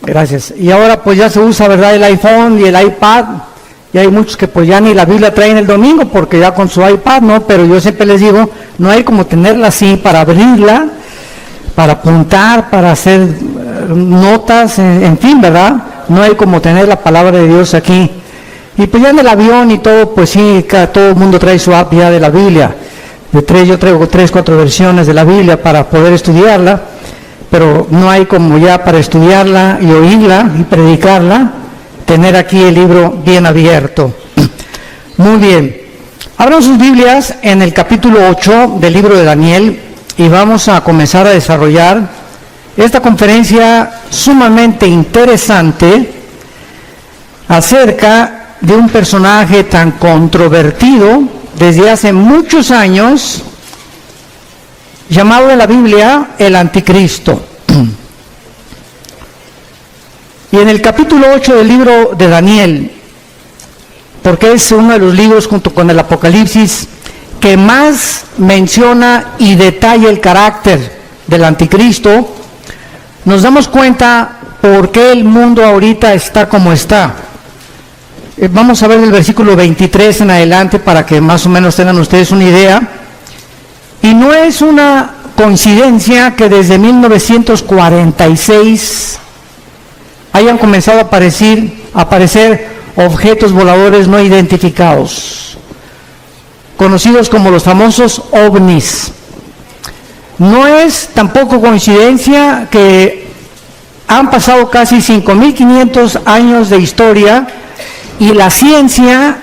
Gracias. Y ahora pues ya se usa, ¿verdad?, el iPhone y el iPad. Y hay muchos que pues ya ni la Biblia traen el domingo porque ya con su iPad, ¿no? Pero yo siempre les digo, no hay como tenerla así para abrirla, para apuntar, para hacer notas, en fin, ¿verdad? No hay como tener la palabra de Dios aquí. Y pues ya en el avión y todo, pues sí, todo el mundo trae su app ya de la Biblia. Yo traigo 3, 4 versiones de la Biblia para poder estudiarla, pero no hay como ya para estudiarla y oírla y predicarla, tener aquí el libro bien abierto. Muy bien. Abran sus Biblias en el capítulo 8 del libro de Daniel y vamos a comenzar a desarrollar esta conferencia sumamente interesante acerca de un personaje tan controvertido desde hace muchos años, llamado en la Biblia el Anticristo. Y en el capítulo 8 del libro de Daniel, porque es uno de los libros junto con el Apocalipsis que más menciona y detalla el carácter del Anticristo, nos damos cuenta por qué el mundo ahorita está como está. Vamos a ver el versículo 23 en adelante para que más o menos tengan ustedes una idea. Y no es una coincidencia que desde 1946 hayan comenzado a aparecer objetos voladores no identificados, conocidos como los famosos ovnis. No es tampoco coincidencia que han pasado casi 5.500 años de historia y la ciencia,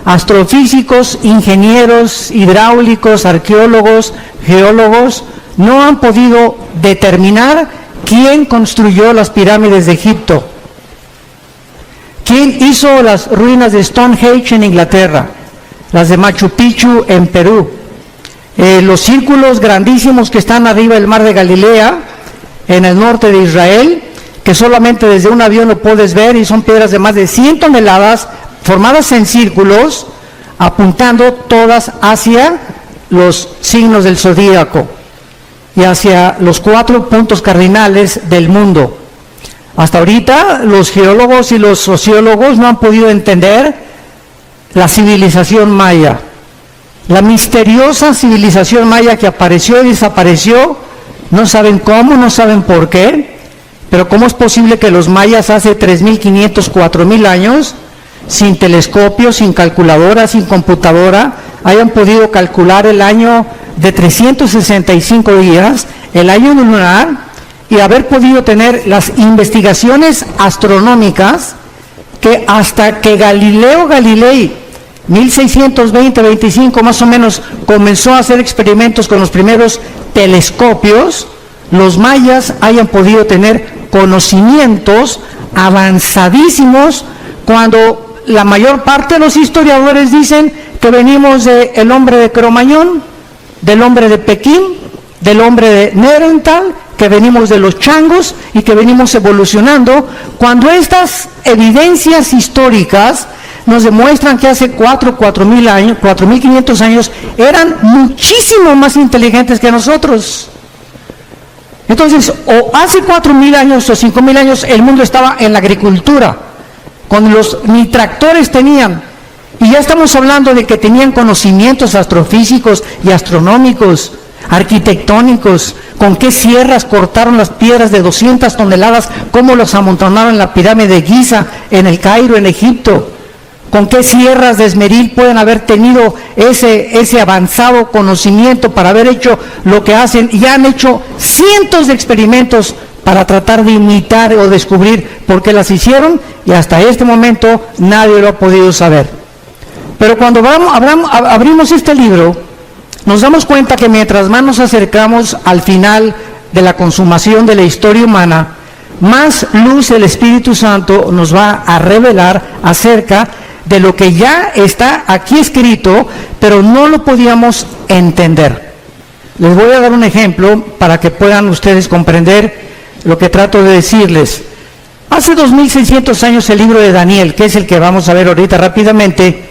astrofísicos, ingenieros, hidráulicos, arqueólogos, geólogos, no han podido determinar quién construyó las pirámides de Egipto, quién hizo las ruinas de Stonehenge en Inglaterra, las de Machu Picchu en Perú, los círculos grandísimos que están arriba del mar de Galilea, en el norte de Israel, que solamente desde un avión lo puedes ver, y son piedras de más de 100 toneladas formadas en círculos, apuntando todas hacia los signos del zodíaco y hacia los 4 puntos cardinales del mundo. Hasta ahorita los geólogos y los sociólogos no han podido entender la civilización maya, la misteriosa civilización maya que apareció y desapareció. No saben cómo, no saben por qué, pero ¿cómo es posible que los mayas hace 3.500, 4.000 años, sin telescopio, sin calculadora, sin computadora, hayan podido calcular el año de 365 días, el año lunar, y haber podido tener las investigaciones astronómicas que hasta que Galileo Galilei, 1620-25 más o menos, comenzó a hacer experimentos con los primeros telescopios, los mayas hayan podido tener conocimientos avanzadísimos, cuando la mayor parte de los historiadores dicen que venimos del hombre de Cromañón, del hombre de Pekín, del hombre de Neandertal, que venimos de los changos y que venimos evolucionando, cuando estas evidencias históricas nos demuestran que hace 4.000 años, 4.500 años, eran muchísimo más inteligentes que nosotros. Entonces, o hace 4.000 años o 5.000 años el mundo estaba en la agricultura, cuando ni tractores tenían, y ya estamos hablando de que tenían conocimientos astrofísicos y astronómicos, arquitectónicos, con qué sierras cortaron las piedras de 200 toneladas, cómo los amontonaron en la pirámide de Giza, en el Cairo, en Egipto, con qué sierras de esmeril pueden haber tenido ese avanzado conocimiento para haber hecho lo que hacen, y han hecho cientos de experimentos para tratar de imitar o descubrir por qué las hicieron, y hasta este momento nadie lo ha podido saber. Pero cuando abrimos este libro, nos damos cuenta que mientras más nos acercamos al final de la consumación de la historia humana, más luz el Espíritu Santo nos va a revelar acerca de lo que ya está aquí escrito, pero no lo podíamos entender. Les voy a dar un ejemplo para que puedan ustedes comprender lo que trato de decirles. Hace 2.600 años el libro de Daniel, que es el que vamos a ver ahorita rápidamente,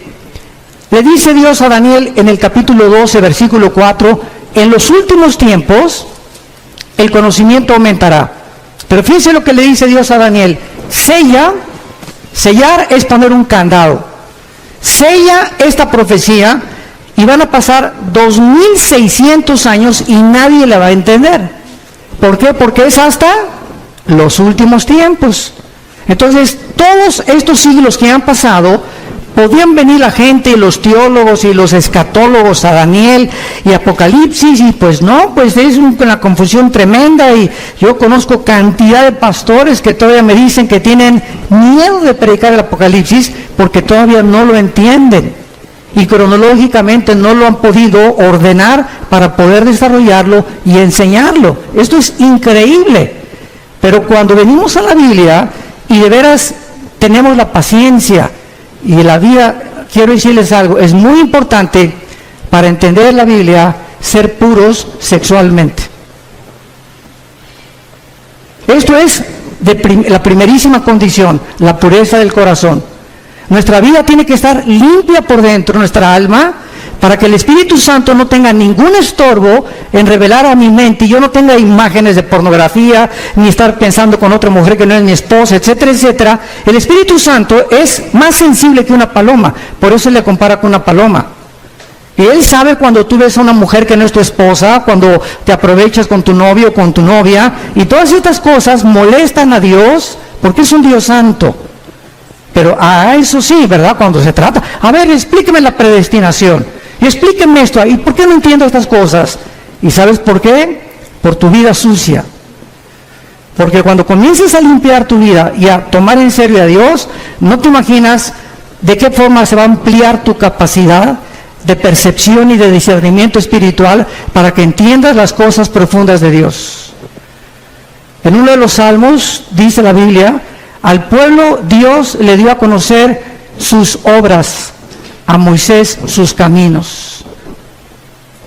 le dice Dios a Daniel en el capítulo 12, versículo 4, en los últimos tiempos el conocimiento aumentará. Pero fíjense lo que le dice Dios a Daniel. Sella, sellar es poner un candado. Sella esta profecía y van a pasar 2600 años y nadie la va a entender. ¿Por qué? Porque es hasta los últimos tiempos. Entonces, todos estos siglos que han pasado, podían venir la gente, los teólogos y los escatólogos a Daniel y Apocalipsis, y pues no, pues es una confusión tremenda, y yo conozco cantidad de pastores que todavía me dicen que tienen miedo de predicar el Apocalipsis porque todavía no lo entienden y cronológicamente no lo han podido ordenar para poder desarrollarlo y enseñarlo. Esto es increíble. Pero cuando venimos a la Biblia y de veras tenemos la paciencia y la vida, quiero decirles algo, es muy importante para entender la Biblia ser puros sexualmente. Esto es la primerísima condición, la pureza del corazón. Nuestra vida tiene que estar limpia por dentro, nuestra alma, para que el Espíritu Santo no tenga ningún estorbo en revelar a mi mente y yo no tenga imágenes de pornografía, ni estar pensando con otra mujer que no es mi esposa, etcétera, etcétera. El Espíritu Santo es más sensible que una paloma, por eso le compara con una paloma. Y Él sabe cuando tú ves a una mujer que no es tu esposa, cuando te aprovechas con tu novio o con tu novia, y todas estas cosas molestan a Dios, porque es un Dios santo. Pero a eso sí, ¿verdad? Cuando se trata, a ver, explíqueme la predestinación, y explíqueme esto, ¿y por qué no entiendo estas cosas? ¿Y sabes por qué? Por tu vida sucia. Porque cuando comiences a limpiar tu vida y a tomar en serio a Dios, no te imaginas de qué forma se va a ampliar tu capacidad de percepción y de discernimiento espiritual para que entiendas las cosas profundas de Dios. En uno de los salmos dice la Biblia: al pueblo Dios le dio a conocer sus obras, a Moisés sus caminos.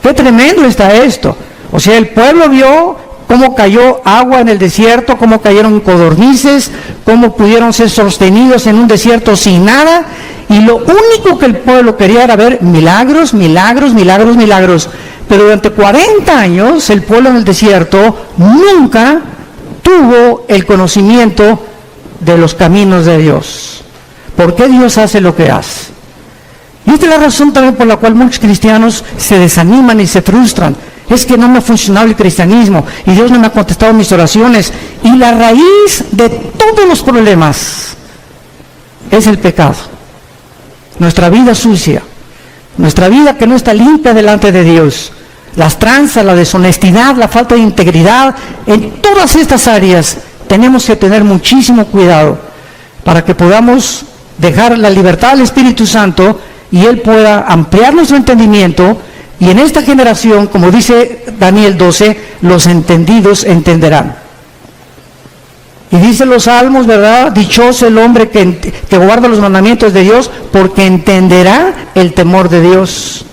Qué tremendo está esto. O sea, el pueblo vio cómo cayó agua en el desierto, cómo cayeron codornices, cómo pudieron ser sostenidos en un desierto sin nada, y lo único que el pueblo quería era ver milagros, milagros, milagros, milagros. Pero durante 40 años el pueblo en el desierto nunca tuvo el conocimiento de los caminos de Dios. ¿Por qué Dios hace lo que hace? Y esta es la razón también por la cual muchos cristianos se desaniman y se frustran. Es que no me ha funcionado el cristianismo y Dios no me ha contestado mis oraciones. Y la raíz de todos los problemas es el pecado. Nuestra vida sucia, nuestra vida que no está limpia delante de Dios, las tranzas, la deshonestidad, la falta de integridad, en todas estas áreas tenemos que tener muchísimo cuidado para que podamos dejar la libertad al Espíritu Santo y Él pueda ampliar nuestro entendimiento. Y en esta generación, como dice Daniel 12, los entendidos entenderán. Y dicen los salmos, ¿verdad? Dichoso el hombre que guarda los mandamientos de Dios, porque entenderá el temor de Dios.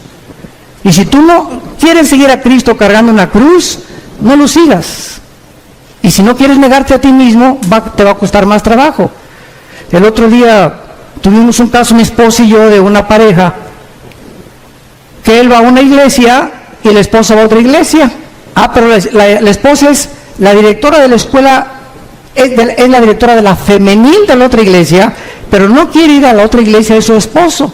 Y si tú no quieres seguir a Cristo cargando una cruz, no lo sigas. Y si no quieres negarte a ti mismo, te va a costar más trabajo. El otro día tuvimos un caso, mi esposa y yo, de una pareja, que él va a una iglesia y la esposa va a otra iglesia. Pero la esposa es la directora de la escuela, es la directora de la femenil de la otra iglesia, pero no quiere ir a la otra iglesia de su esposo.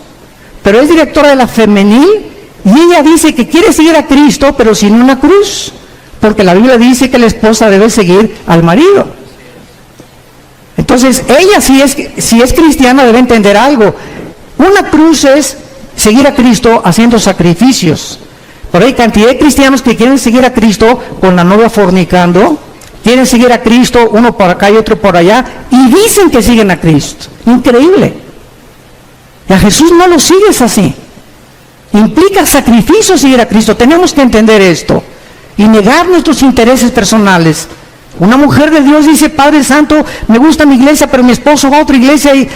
Pero es directora de la femenil y ella dice que quiere seguir a Cristo, pero sin una cruz, porque la Biblia dice que la esposa debe seguir al marido. Entonces, ella si es cristiana debe entender algo. Una cruz es seguir a Cristo haciendo sacrificios. Pero hay cantidad de cristianos que quieren seguir a Cristo con la novia fornicando, quieren seguir a Cristo, uno por acá y otro por allá, y dicen que siguen a Cristo. Increíble. Y a Jesús no lo sigues así. Implica sacrificio seguir a Cristo. Tenemos que entender esto y negar nuestros intereses personales. Una mujer de Dios dice: Padre Santo, me gusta mi iglesia, pero mi esposo va a otra iglesia, y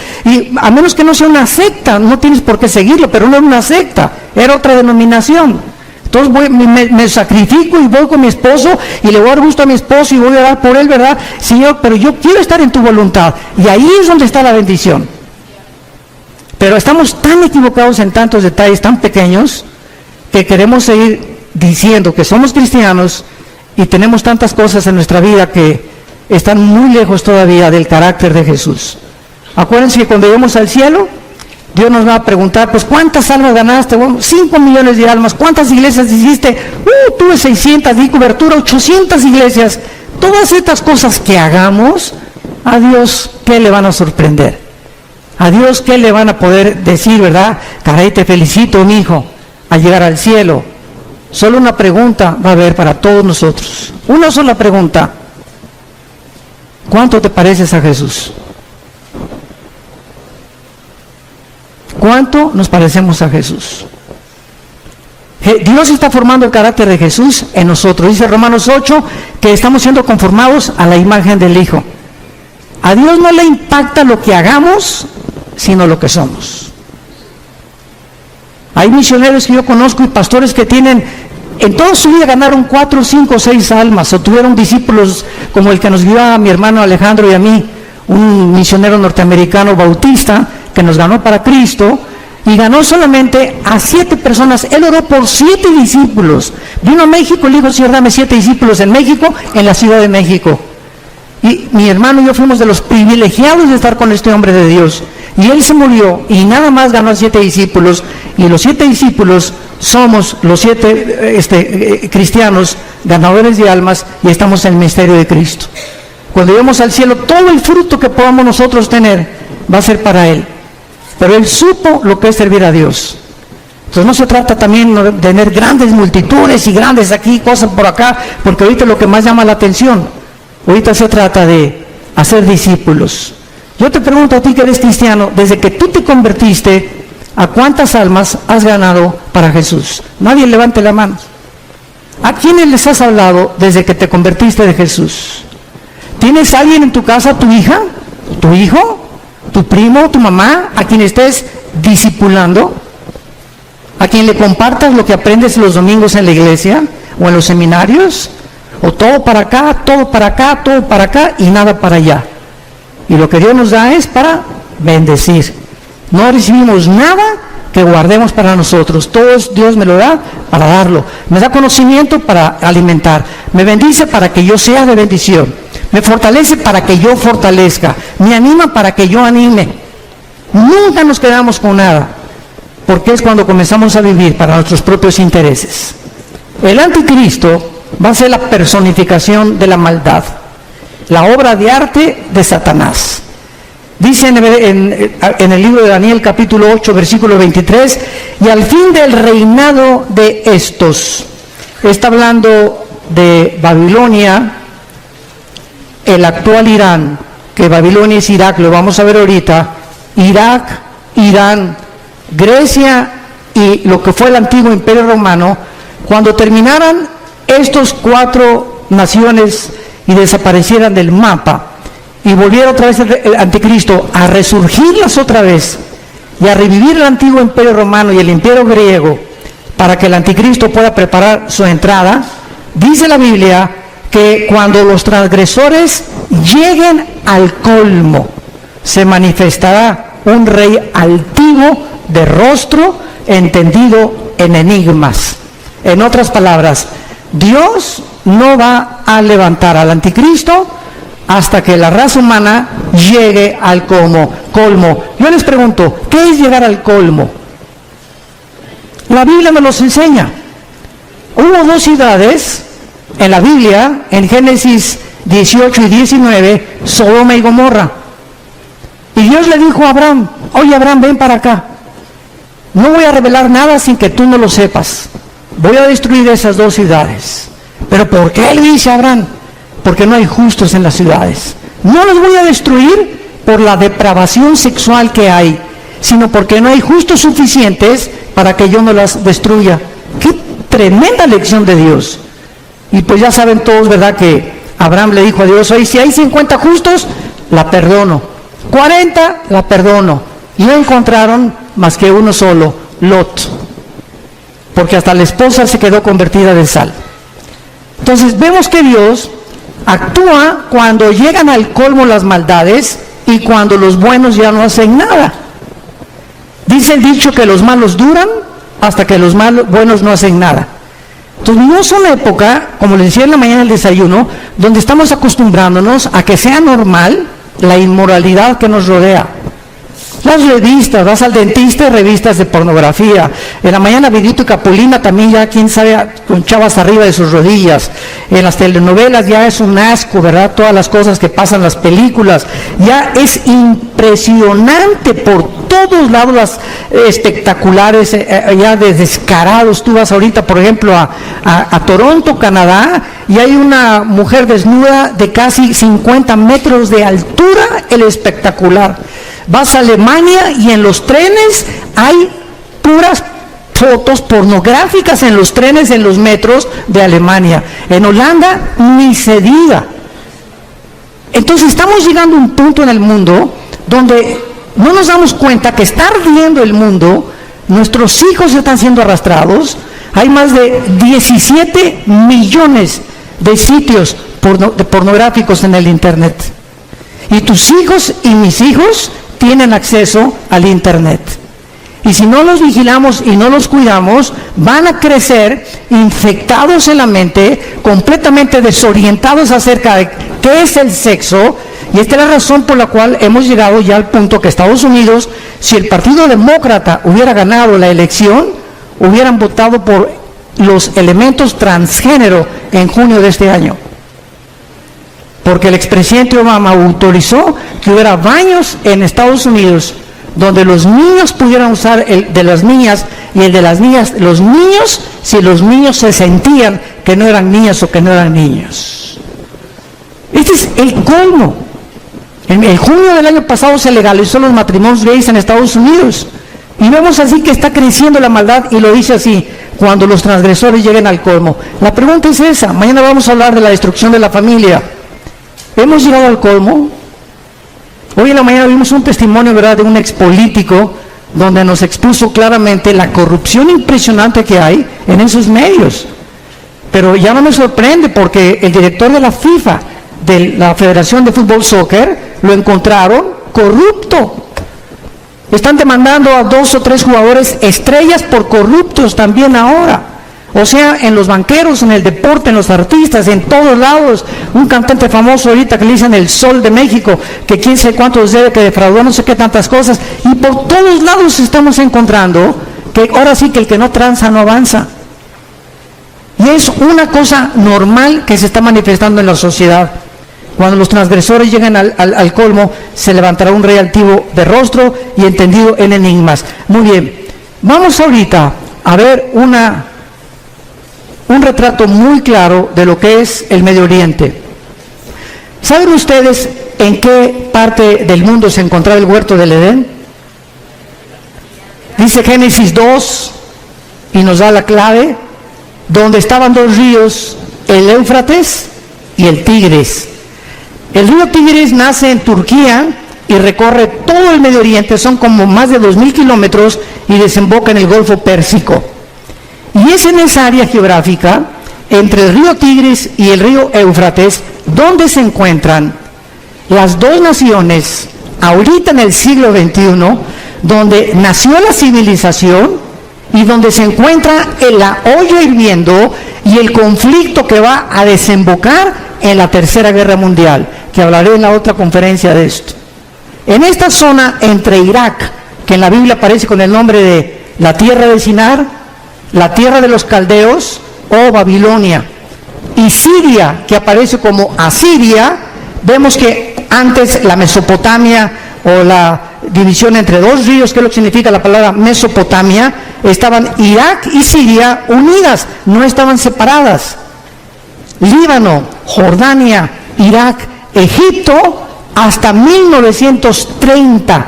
a menos que no sea una secta, no tienes por qué seguirlo, pero no era una secta, era otra denominación. Entonces me sacrifico y voy con mi esposo y le voy a dar gusto a mi esposo y voy a orar por él, ¿verdad? Señor, pero yo quiero estar en tu voluntad, y ahí es donde está la bendición. Pero estamos tan equivocados en tantos detalles tan pequeños que queremos seguir diciendo que somos cristianos y tenemos tantas cosas en nuestra vida que están muy lejos todavía del carácter de Jesús. Acuérdense que cuando lleguemos al cielo, Dios nos va a preguntar, pues ¿cuántas almas ganaste? Bueno, 5 millones de almas. ¿Cuántas iglesias hiciste? Tuve 600, di cobertura, 800 iglesias. Todas estas cosas que hagamos, a Dios, ¿qué le van a sorprender? A Dios, ¿qué le van a poder decir, verdad? Caray, te felicito, mi hijo, al llegar al cielo. Solo una pregunta va a haber para todos nosotros. Una sola pregunta. ¿Cuánto te pareces a Jesús? ¿Cuánto nos parecemos a Jesús? Dios está formando el carácter de Jesús en nosotros. Dice Romanos 8 que estamos siendo conformados a la imagen del Hijo. A Dios no le impacta lo que hagamos, sino lo que somos. Hay misioneros que yo conozco y pastores que tienen, en toda su vida ganaron 4, 5, 6 almas, o tuvieron discípulos como el que nos guió a mi hermano Alejandro y a mí, un misionero norteamericano bautista, que nos ganó para Cristo, y ganó solamente a 7 personas. Él oró por 7 discípulos. Vino a México y le dijo, Señor, dame 7 discípulos en México, en la Ciudad de México. Y mi hermano y yo fuimos de los privilegiados de estar con este hombre de Dios. Y él se murió y nada más ganó a 7 discípulos. Y los 7 discípulos somos los 7 cristianos ganadores de almas y estamos en el ministerio de Cristo. Cuando lleguemos al cielo, todo el fruto que podamos nosotros tener va a ser para Él. Pero Él supo lo que es servir a Dios. Entonces no se trata también de tener grandes multitudes y grandes aquí, cosas por acá, porque ahorita lo que más llama la atención, ahorita se trata de hacer discípulos. Yo te pregunto a ti que eres cristiano, desde que tú te convertiste, ¿a cuántas almas has ganado para Jesús? Nadie levante la mano. ¿A quiénes les has hablado desde que te convertiste de Jesús? ¿Tienes alguien en tu casa, tu hija, tu hijo, tu primo, tu mamá, a quien estés discipulando? ¿A quien le compartas lo que aprendes los domingos en la iglesia o en los seminarios? ¿O todo para acá, todo para acá, todo para acá y nada para allá? Y lo que Dios nos da es para bendecir. No recibimos nada que guardemos para nosotros. Todo Dios me lo da para darlo. Me da conocimiento para alimentar. Me bendice para que yo sea de bendición. Me fortalece para que yo fortalezca. Me anima para que yo anime. Nunca nos quedamos con nada. Porque es cuando comenzamos a vivir para nuestros propios intereses. El anticristo va a ser la personificación de la maldad. La obra de arte de Satanás. Dice en el libro de Daniel capítulo 8 versículo 23, y al fin del reinado de estos, está hablando de Babilonia, el actual Irán, que Babilonia es Irak, lo vamos a ver ahorita, Irak, Irán, Grecia y lo que fue el antiguo imperio romano. Cuando terminaran estos 4 naciones y desaparecieran del mapa, y volviera otra vez el anticristo a resurgirlas otra vez y a revivir el antiguo imperio romano y el imperio griego para que el anticristo pueda preparar su entrada, dice la Biblia que cuando los transgresores lleguen al colmo, se manifestará un rey altivo de rostro, entendido en enigmas. En otras palabras, Dios no va a levantar al anticristo hasta que la raza humana llegue al colmo. Yo les pregunto, ¿qué es llegar al colmo? La Biblia nos los enseña. Hubo 2 ciudades en la Biblia, en Génesis 18 y 19, Sodoma y Gomorra. Y Dios le dijo a Abraham, oye Abraham, ven para acá. No voy a revelar nada sin que tú no lo sepas. Voy a destruir esas 2 ciudades. ¿Pero por qué le dice a Abraham? Porque no hay justos en las ciudades. No los voy a destruir por la depravación sexual que hay, sino porque no hay justos suficientes para que yo no las destruya. ¡Qué tremenda lección de Dios! Y pues ya saben todos, ¿verdad?, que Abraham le dijo a Dios, oye, si hay 50 justos, la perdono. 40, la perdono. Y no encontraron más que uno solo, Lot. Porque hasta la esposa se quedó convertida de sal. Entonces vemos que Dios actúa cuando llegan al colmo las maldades y cuando los buenos ya no hacen nada. Dice el dicho que los malos duran hasta que los buenos no hacen nada. Entonces vivimos una época, como les decía en la mañana del desayuno, donde estamos acostumbrándonos a que sea normal la inmoralidad que nos rodea. Las revistas, vas al dentista y revistas de pornografía. En la mañana Vidito y Capulina también ya, quién sabe, con chavas arriba de sus rodillas. En las telenovelas ya es un asco, ¿verdad? Todas las cosas que pasan en las películas. Ya es impresionante por todos lados las espectaculares, ya de descarados. Tú vas ahorita, por ejemplo, a Toronto, Canadá, y hay una mujer desnuda de casi 50 metros de altura, el espectacular. Vas a Alemania y en los trenes hay puras fotos pornográficas en los trenes, en los metros de Alemania. En Holanda ni se diga. Entonces estamos llegando a un punto en el mundo donde no nos damos cuenta que está ardiendo el mundo, nuestros hijos están siendo arrastrados, hay más de 17 millones de sitios pornográficos en el internet. Y tus hijos y mis hijos tienen acceso al internet. Y si no los vigilamos y no los cuidamos, van a crecer infectados en la mente, completamente desorientados acerca de qué es el sexo. Y esta es la razón por la cual hemos llegado ya al punto que Estados Unidos, si el Partido Demócrata hubiera ganado la elección, hubieran votado por los elementos transgénero en junio de este año. Porque el expresidente Obama autorizó que hubiera baños en Estados Unidos donde los niños pudieran usar el de las niñas y el de las niñas, los niños, si los niños se sentían que no eran niñas o que no eran niños. Este es el colmo. En junio del año pasado se legalizó los matrimonios gays en Estados Unidos. Y vemos así que está creciendo la maldad, y lo dice así: cuando los transgresores lleguen al colmo. La pregunta es esa. Mañana vamos a hablar de la destrucción de la familia. ¿Hemos llegado al colmo? Hoy en la mañana vimos un testimonio, ¿verdad?, de un expolítico donde nos expuso claramente la corrupción impresionante que hay en esos medios. Pero ya no me sorprende, porque el director de la FIFA, de la Federación de Fútbol Soccer, lo encontraron corrupto. Están demandando a 2 o 3 jugadores estrellas por corruptos también ahora. O sea, en los banqueros, en el deporte, en los artistas, en todos lados. Un cantante famoso ahorita que le dicen el Sol de México, que quién sabe cuántos debe, que defraudó no sé qué tantas cosas. Y por todos lados estamos encontrando que ahora sí que el que no tranza no avanza. Y es una cosa normal que se está manifestando en la sociedad. Cuando los transgresores lleguen al colmo, se levantará un rey altivo de rostro y entendido en enigmas. Muy bien, vamos ahorita a ver un retrato muy claro de lo que es el Medio Oriente. ¿Saben ustedes en qué parte del mundo se encontraba el huerto del Edén? Dice Génesis 2, y nos da la clave, donde estaban 2 ríos, el Éufrates y el Tigris. El río Tigris nace en Turquía y recorre todo el Medio Oriente, son como más de 2.000 kilómetros, y desemboca en el Golfo Pérsico. Y es en esa área geográfica, entre el río Tigris y el río Éufrates, donde se encuentran las 2 naciones, ahorita en el siglo XXI, donde nació la civilización y donde se encuentra la olla hirviendo y el conflicto que va a desembocar en la Tercera Guerra Mundial, que hablaré en la otra conferencia de esto. En esta zona entre Irak, que en la Biblia aparece con el nombre de la tierra de Sinar, la tierra de los caldeos o Babilonia, y Siria, que aparece como Asiria, vemos que antes la Mesopotamia, o la división entre 2 ríos, que es lo que significa la palabra Mesopotamia, estaban Irak y Siria unidas, no estaban separadas. Líbano, Jordania, Irak, Egipto, hasta 1930,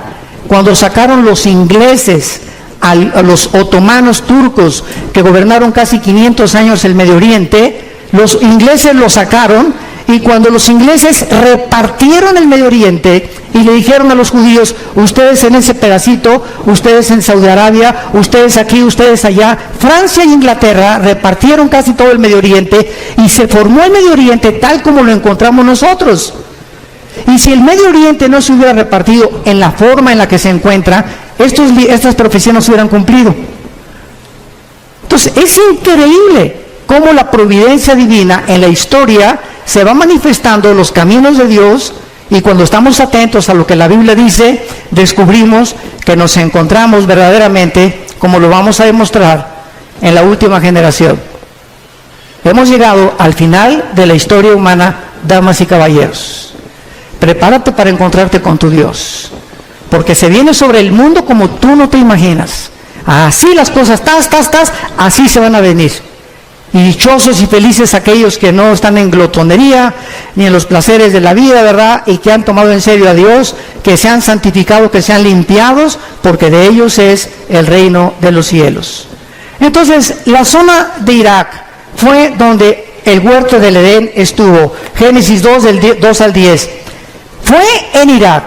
cuando sacaron los ingleses a los otomanos turcos, que gobernaron casi 500 años el Medio Oriente. Los ingleses lo sacaron, y cuando los ingleses repartieron el Medio Oriente y le dijeron a los judíos: ustedes en ese pedacito, ustedes en Saudi Arabia, ustedes aquí, ustedes allá, Francia e Inglaterra repartieron casi todo el Medio Oriente, y se formó el Medio Oriente tal como lo encontramos nosotros. Y si el Medio Oriente no se hubiera repartido en la forma en la que se encuentra, estas profecías no se hubieran cumplido. Entonces es increíble cómo la providencia divina en la historia se va manifestando en los caminos de Dios, y cuando estamos atentos a lo que la Biblia dice, descubrimos que nos encontramos verdaderamente, como lo vamos a demostrar, en la última generación. Hemos llegado al final de la historia humana, damas y caballeros. Prepárate para encontrarte con tu Dios, porque se viene sobre el mundo como tú no te imaginas. Así las cosas, así se van a venir. Y dichosos y felices aquellos que no están en glotonería, ni en los placeres de la vida, ¿verdad? Y que han tomado en serio a Dios, que se han santificado, que se han limpiados, porque de ellos es el reino de los cielos. Entonces, la zona de Irak fue donde el huerto del Edén estuvo. Génesis 2, del 2 al 10. Fue en Irak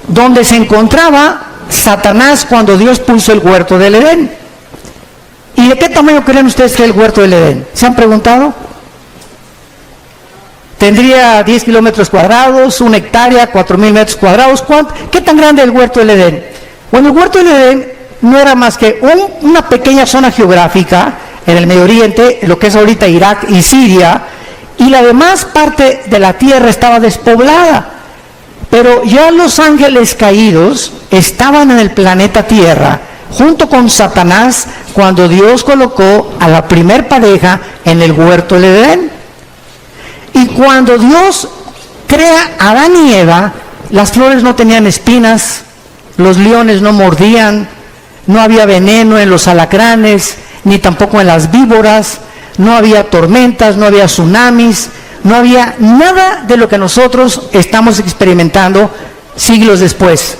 donde se encontraba Satanás cuando Dios puso el huerto del Edén. ¿Y de qué tamaño creen ustedes que es el huerto del Edén? ¿Se han preguntado? Tendría 10 kilómetros cuadrados, 1 hectárea, 4,000 metros cuadrados. ¿Qué tan grande es el huerto del Edén? Bueno, el huerto del Edén no era más que una pequeña zona geográfica en el Medio Oriente, lo que es ahorita Irak y Siria, y la demás parte de la tierra estaba despoblada. Pero ya los ángeles caídos estaban en el planeta Tierra, junto con Satanás, cuando Dios colocó a la primer pareja en el huerto del Edén. Y cuando Dios crea a Adán y Eva, las flores no tenían espinas, los leones no mordían, no había veneno en los alacranes, ni tampoco en las víboras, no había tormentas, no había tsunamis, no había nada de lo que nosotros estamos experimentando siglos después.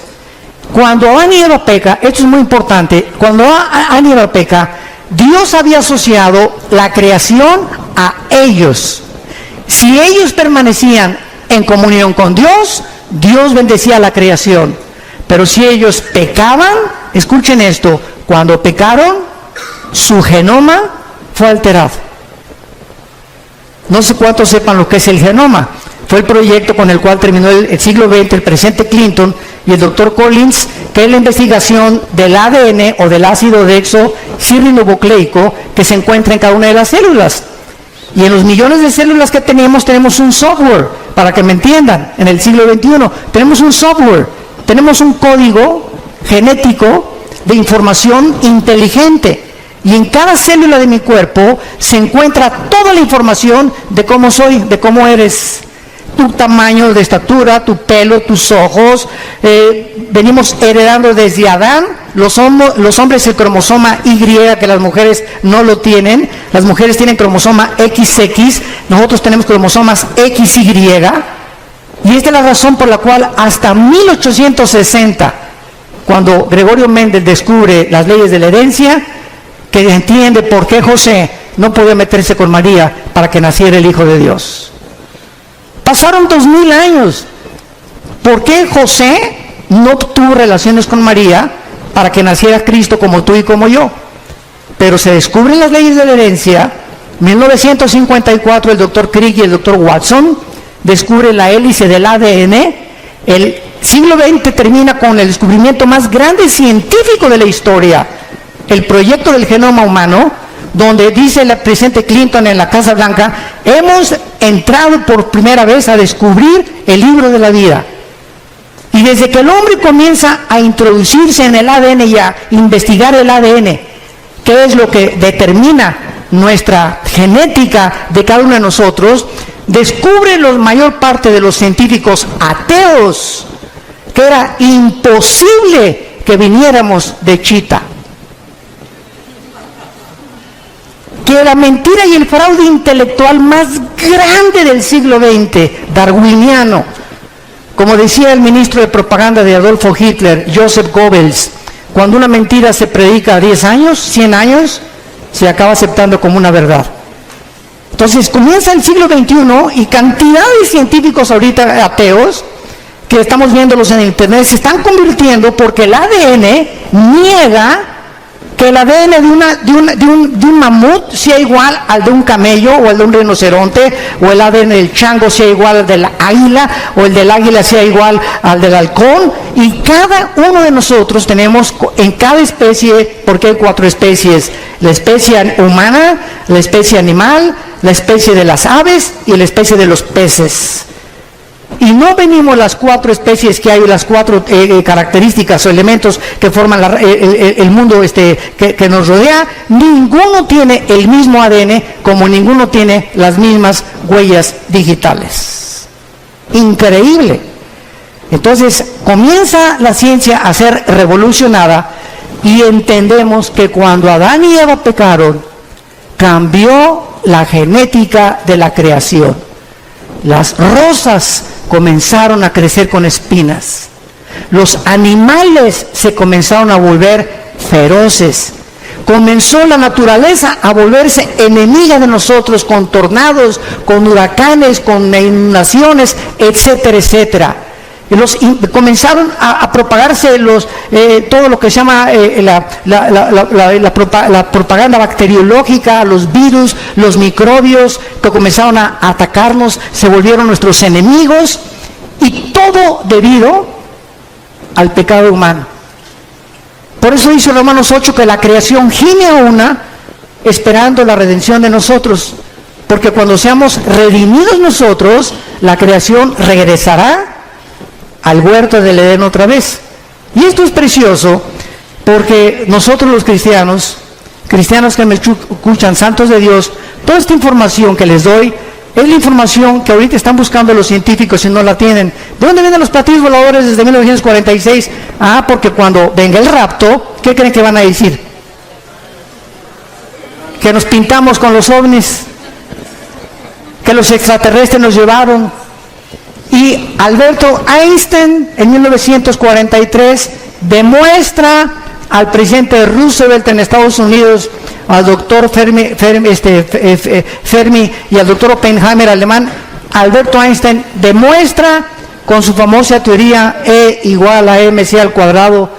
Cuando Adán y Eva peca, esto es muy importante, cuando Adán y Eva peca, Dios había asociado la creación a ellos. Si ellos permanecían en comunión con Dios, Dios bendecía la creación. Pero si ellos pecaban, escuchen esto, cuando pecaron, su genoma fue alterado. No sé cuántos sepan lo que es el genoma. Fue el proyecto con el cual terminó el siglo XX el presidente Clinton y el doctor Collins, que es la investigación del ADN o del ácido desoxirribonucleico que se encuentra en cada una de las células. Y en los millones de células que tenemos un software, para que me entiendan, en el siglo XXI, tenemos un software, tenemos un código genético de información inteligente. Y en cada célula de mi cuerpo se encuentra toda la información de cómo soy, de cómo eres, tu tamaño de estatura, tu pelo, tus ojos. Venimos heredando desde Adán, los hombres el cromosoma Y, que las mujeres no lo tienen. Las mujeres tienen cromosoma XX, nosotros tenemos cromosomas XY. Y esta es la razón por la cual hasta 1860, cuando Gregorio Mendel descubre las leyes de la herencia, que entiende por qué José no podía meterse con María para que naciera el Hijo de Dios. Pasaron 2000 años. ¿Por qué José no tuvo relaciones con María para que naciera Cristo como tú y como yo? Pero se descubren las leyes de la herencia. 1954 el doctor Crick y el doctor Watson descubren la hélice del ADN. El siglo XX termina con el descubrimiento más grande científico de la historia, el proyecto del genoma humano, donde dice el presidente Clinton en la Casa Blanca, hemos entrado por primera vez a descubrir el libro de la vida. Y desde que el hombre comienza a introducirse en el ADN y a investigar el ADN, que es lo que determina nuestra genética de cada uno de nosotros, descubre la mayor parte de los científicos ateos que era imposible que viniéramos de Chita. Que la mentira y el fraude intelectual más grande del siglo XX, darwiniano, como decía el ministro de propaganda de Adolfo Hitler, Joseph Goebbels, cuando una mentira se predica 10 años, 100 años, se acaba aceptando como una verdad. Entonces comienza el siglo XXI y cantidad de científicos ahorita ateos, que estamos viéndolos en internet, se están convirtiendo porque el ADN niega que el ADN de un mamut sea igual al de un camello o al de un rinoceronte, o el ADN del chango sea igual al del águila, o el del águila sea igual al del halcón, y cada uno de nosotros tenemos en cada especie, porque hay 4 especies: la especie humana, la especie animal, la especie de las aves y la especie de los peces. Y no venimos las 4 especies que hay, las 4 características o elementos que forman el mundo que nos rodea. Ninguno tiene el mismo ADN, como ninguno tiene las mismas huellas digitales. Increíble. Entonces comienza la ciencia a ser revolucionada y entendemos que cuando Adán y Eva pecaron, cambió la genética de la creación. Las rosas comenzaron a crecer con espinas. Los animales se comenzaron a volver feroces. Comenzó la naturaleza a volverse enemiga de nosotros, con tornados, con huracanes, con inundaciones, etcétera, etcétera. Comenzaron a propagarse todo lo que se llama la propaganda bacteriológica, los virus, los microbios que comenzaron a atacarnos, se volvieron nuestros enemigos, y todo debido al pecado humano. Por eso dice Romanos 8 que la creación gime a una esperando la redención de nosotros, porque cuando seamos redimidos nosotros, la creación regresará al huerto del Edén otra vez. Y esto es precioso, porque nosotros los cristianos que me escuchan, santos de Dios, toda esta información que les doy es la información que ahorita están buscando los científicos y no la tienen. ¿De dónde vienen los platillos voladores desde 1946? Porque cuando venga el rapto, ¿qué creen que van a decir? Que nos pintamos con los ovnis, que los extraterrestres nos llevaron. Y Alberto Einstein en 1943 demuestra al presidente Roosevelt en Estados Unidos, al doctor Fermi y al doctor Oppenheimer alemán. Alberto Einstein demuestra con su famosa teoría E igual a mc al cuadrado,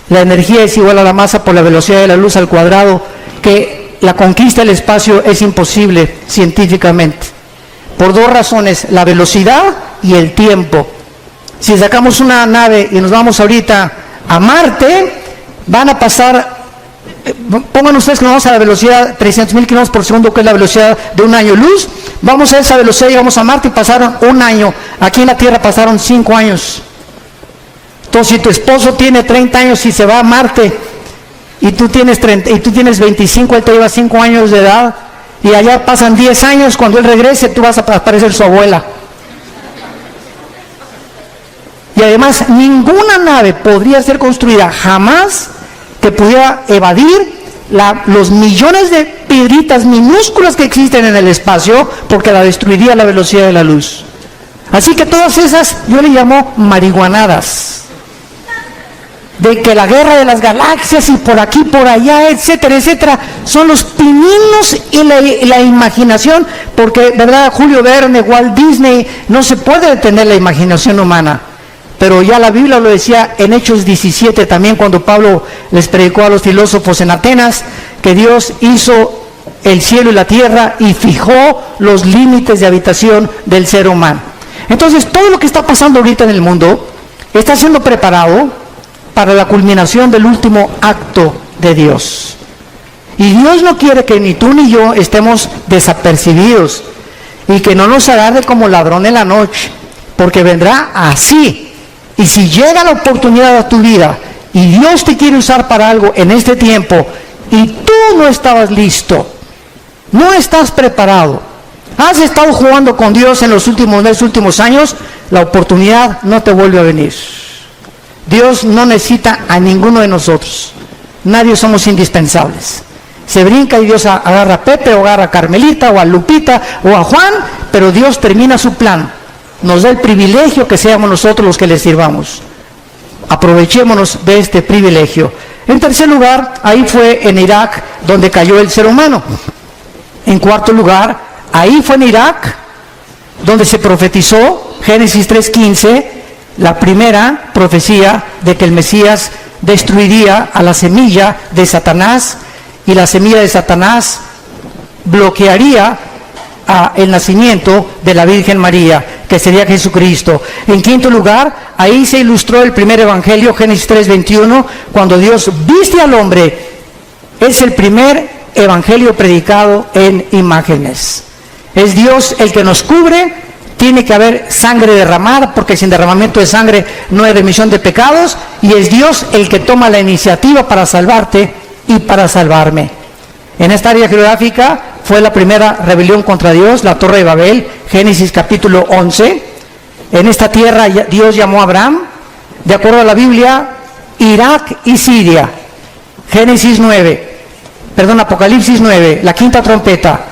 la energía es igual a la masa por la velocidad de la luz al cuadrado, que la conquista del espacio es imposible científicamente, por 2 razones: la velocidad y el tiempo. Si sacamos una nave y nos vamos ahorita a Marte, van a pasar, pongan ustedes que nos vamos a la velocidad 300,000 kilómetros por segundo, que es la velocidad de un año luz. Vamos a esa velocidad, llegamos a Marte y pasaron 1 año. Aquí en la Tierra pasaron 5 años. Entonces, si tu esposo tiene 30 años y se va a Marte, y tú tienes 25, él te lleva 5 años de edad, y allá pasan 10 años, cuando él regrese tú vas a parecer su abuela. Y además ninguna nave podría ser construida jamás que pudiera evadir los millones de piedritas minúsculas que existen en el espacio, porque la destruiría a la velocidad de la luz. Así que todas esas yo le llamo marihuanadas, de que la guerra de las galaxias y por aquí, por allá, etcétera, etcétera, son los pininos y la imaginación, porque, ¿verdad? Julio Verne, Walt Disney, no se puede detener la imaginación humana. Pero ya la Biblia lo decía en Hechos 17 también, cuando Pablo les predicó a los filósofos en Atenas, que Dios hizo el cielo y la tierra y fijó los límites de habitación del ser humano. Entonces, todo lo que está pasando ahorita en el mundo está siendo preparado para la culminación del último acto de Dios. Y Dios no quiere que ni tú ni yo estemos desapercibidos y que no nos agarre como ladrón en la noche, porque vendrá así. Y si llega la oportunidad a tu vida y Dios te quiere usar para algo en este tiempo y tú no estabas listo, no estás preparado, has estado jugando con Dios en los últimos años, la oportunidad no te vuelve a venir. Dios no necesita a ninguno de nosotros. Nadie somos indispensables. Se brinca y Dios agarra a Pepe o agarra a Carmelita o a Lupita o a Juan, pero Dios termina su plan. Nos da el privilegio que seamos nosotros los que les sirvamos. Aprovechémonos de este privilegio. En tercer lugar, ahí fue en Irak donde cayó el ser humano. En cuarto lugar, ahí fue en Irak donde se profetizó, Génesis 3:15, la primera profecía de que el Mesías destruiría a la semilla de Satanás, y la semilla de Satanás bloquearía el nacimiento de la Virgen María, que sería Jesucristo. En quinto lugar, ahí se ilustró el primer evangelio, Génesis 3:21, cuando Dios viste al hombre. Es el primer evangelio predicado en imágenes. Es Dios el que nos cubre. Tiene que haber sangre derramada, porque sin derramamiento de sangre no hay remisión de pecados, y es Dios el que toma la iniciativa para salvarte y para salvarme. En esta área geográfica fue la primera rebelión contra Dios, la Torre de Babel, Génesis capítulo 11. En esta tierra Dios llamó a Abraham, de acuerdo a la Biblia, Irak y Siria. Apocalipsis 9, la quinta trompeta.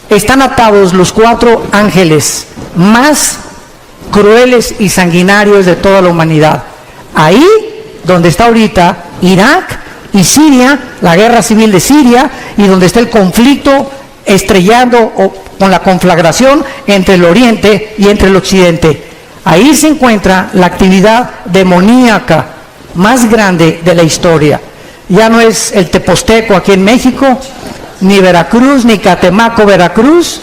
Están atados los 4 ángeles más crueles y sanguinarios de toda la humanidad. Ahí donde está ahorita Irak y Siria, la guerra civil de Siria, y donde está el conflicto estrellando con la conflagración entre el oriente y entre el occidente. Ahí se encuentra la actividad demoníaca más grande de la historia. Ya no es el Teposteco aquí en México, ni Veracruz, ni Catemaco, Veracruz.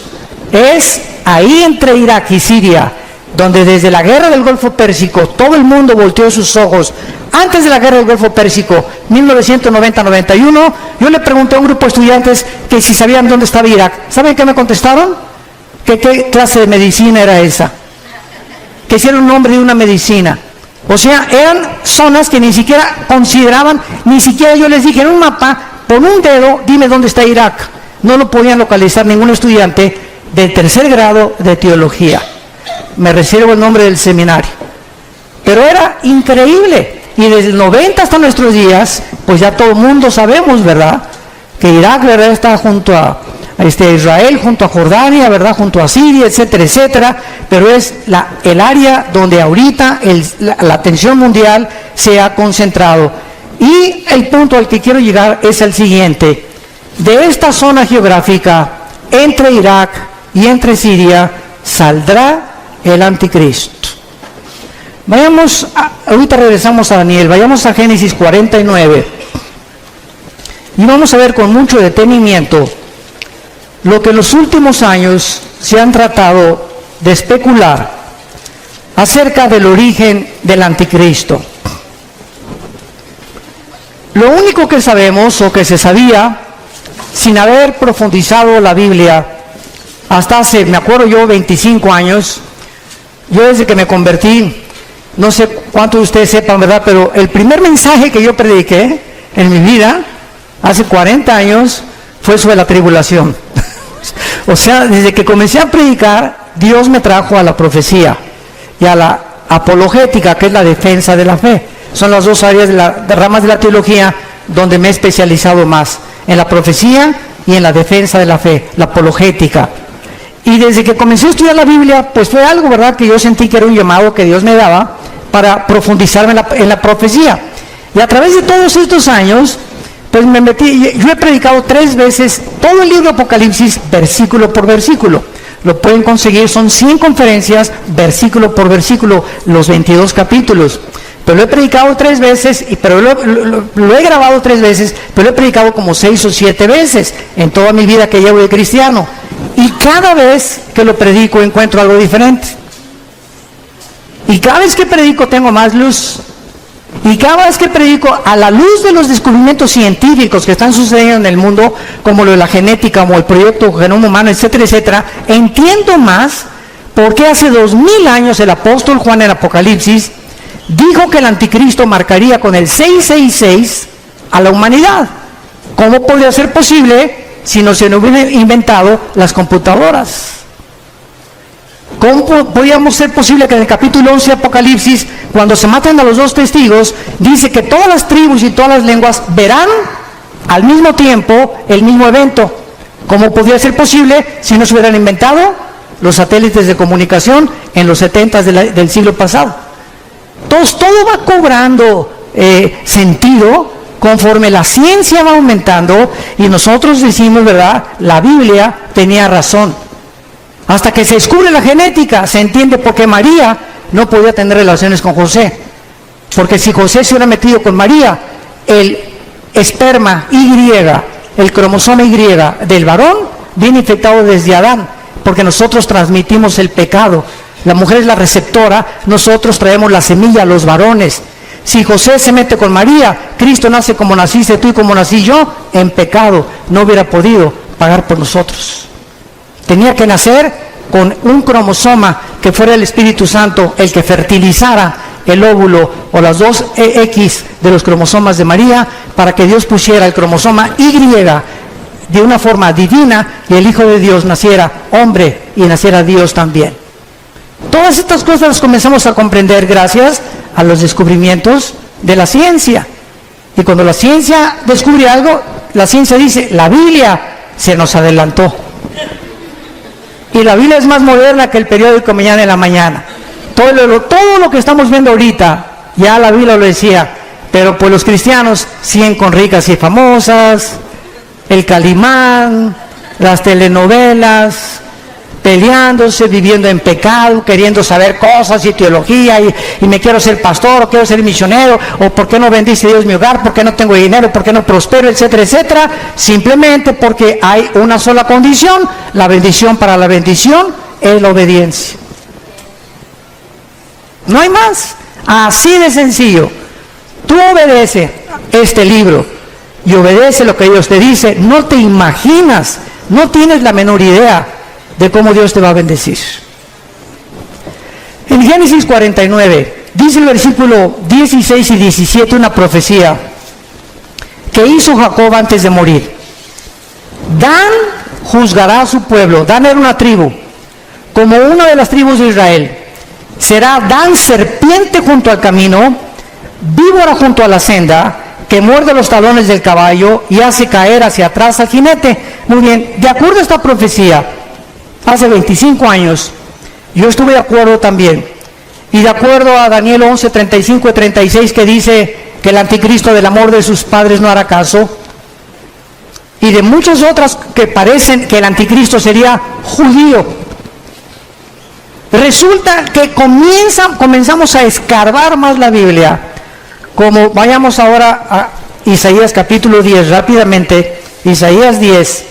Es ahí entre Irak y Siria, donde desde la guerra del Golfo Pérsico todo el mundo volteó sus ojos. Antes de la guerra del Golfo Pérsico, 1990-91, yo le pregunté a un grupo de estudiantes que si sabían dónde estaba Irak. ¿Saben qué me contestaron? Que qué clase de medicina era esa. Que si era un nombre de una medicina. O sea, eran zonas que ni siquiera consideraban, ni siquiera yo les dije en un mapa, con un dedo, dime dónde está Irak. No lo podían localizar ningún estudiante del tercer grado de teología. Me reservo el nombre del seminario. Pero era increíble. Y desde el 90 hasta nuestros días, pues ya todo el mundo sabemos, ¿verdad? Que Irak, ¿verdad?, está junto a Israel, junto a Jordania, ¿verdad?, junto a Siria, etcétera, etcétera. Pero es el área donde ahorita la atención mundial se ha concentrado. Y el punto al que quiero llegar es el siguiente. De esta zona geográfica, entre Irak y entre Siria, saldrá el anticristo. Ahorita regresamos a Daniel, vayamos a Génesis 49. Y vamos a ver con mucho detenimiento lo que en los últimos años se han tratado de especular acerca del origen del anticristo. Lo único que sabemos, o que se sabía, sin haber profundizado la Biblia, hasta hace, me acuerdo yo, 25 años, yo desde que me convertí, no sé cuántos de ustedes sepan, ¿verdad?, pero el primer mensaje que yo prediqué en mi vida, hace 40 años, fue sobre la tribulación. O sea, desde que comencé a predicar, Dios me trajo a la profecía y a la apologética, que es la defensa de la fe. Son las dos áreas de ramas de la teología donde me he especializado más, en la profecía y en la defensa de la fe, la apologética. Y desde que comencé a estudiar la Biblia, pues fue algo, ¿verdad?, que yo sentí que era un llamado que Dios me daba para profundizarme en la profecía. Y a través de todos estos años, pues me metí, yo he predicado 3 veces todo el libro de Apocalipsis, versículo por versículo. Lo pueden conseguir, son 100 conferencias, versículo por versículo, los 22 capítulos. Pero lo he predicado 3 veces, pero lo he grabado 3 veces, pero lo he predicado como 6 o 7 veces en toda mi vida que llevo de cristiano. Y cada vez que lo predico encuentro algo diferente. Y cada vez que predico tengo más luz. Y cada vez que predico, a la luz de los descubrimientos científicos que están sucediendo en el mundo, como lo de la genética, como el proyecto Genoma Humano, etcétera, etcétera, entiendo más por qué hace 2000 años el apóstol Juan en Apocalipsis dijo que el anticristo marcaría con el 666 a la humanidad. ¿Cómo podría ser posible si no se hubieran inventado las computadoras? ¿Cómo podíamos ser posible que en el capítulo 11 de Apocalipsis, cuando se matan a los 2 testigos, dice que todas las tribus y todas las lenguas verán al mismo tiempo el mismo evento? ¿Cómo podría ser posible si no se hubieran inventado los satélites de comunicación en los 70 del siglo pasado? Entonces todo va cobrando sentido conforme la ciencia va aumentando, y nosotros decimos, ¿verdad?, la Biblia tenía razón. Hasta que se descubre la genética, se entiende por qué María no podía tener relaciones con José. Porque si José se hubiera metido con María, el esperma Y, el cromosoma Y del varón, viene infectado desde Adán, porque nosotros transmitimos el pecado. La mujer es la receptora, nosotros traemos la semilla a los varones. Si José se mete con María, Cristo nace como naciste tú y como nací yo, en pecado. No hubiera podido pagar por nosotros. Tenía que nacer con un cromosoma que fuera el Espíritu Santo el que fertilizara el óvulo o las dos X de los cromosomas de María, para que Dios pusiera el cromosoma Y de una forma divina y el Hijo de Dios naciera hombre y naciera Dios también. Todas estas cosas las comenzamos a comprender gracias a los descubrimientos de la ciencia. Y cuando la ciencia descubre algo, la ciencia dice, la Biblia se nos adelantó. Y la Biblia es más moderna que el periódico Mañana en la Mañana. Todo lo que estamos viendo ahorita, ya la Biblia lo decía, pero pues los cristianos siguen con ricas y famosas, el Calimán, las telenovelas, peleándose, viviendo en pecado, queriendo saber cosas y teología, y me quiero ser pastor, o quiero ser misionero, o por qué no bendice Dios mi hogar, por qué no tengo dinero, por qué no prospero, etcétera, etcétera, simplemente porque hay una sola condición. La bendición para la bendición es la obediencia. No hay más, así de sencillo. Tú obedece este libro y obedece lo que Dios te dice, no te imaginas, no tienes la menor idea de cómo Dios te va a bendecir. En Génesis 49, dice el versículo 16 y 17 una profecía que hizo Jacob antes de morir. Dan juzgará a su pueblo. Dan era una tribu, como una de las tribus de Israel. Será Dan serpiente junto al camino, víbora junto a la senda, que muerde los talones del caballo y hace caer hacia atrás al jinete. Muy bien, de acuerdo a esta profecía, hace 25 años, yo estuve de acuerdo también. Y de acuerdo a Daniel 11, 35 y 36, que dice que el anticristo del amor de sus padres no hará caso. Y de muchas otras que parecen que el anticristo sería judío. Resulta que comenzamos a escarbar más la Biblia. Como vayamos ahora a Isaías capítulo 10, rápidamente, Isaías 10.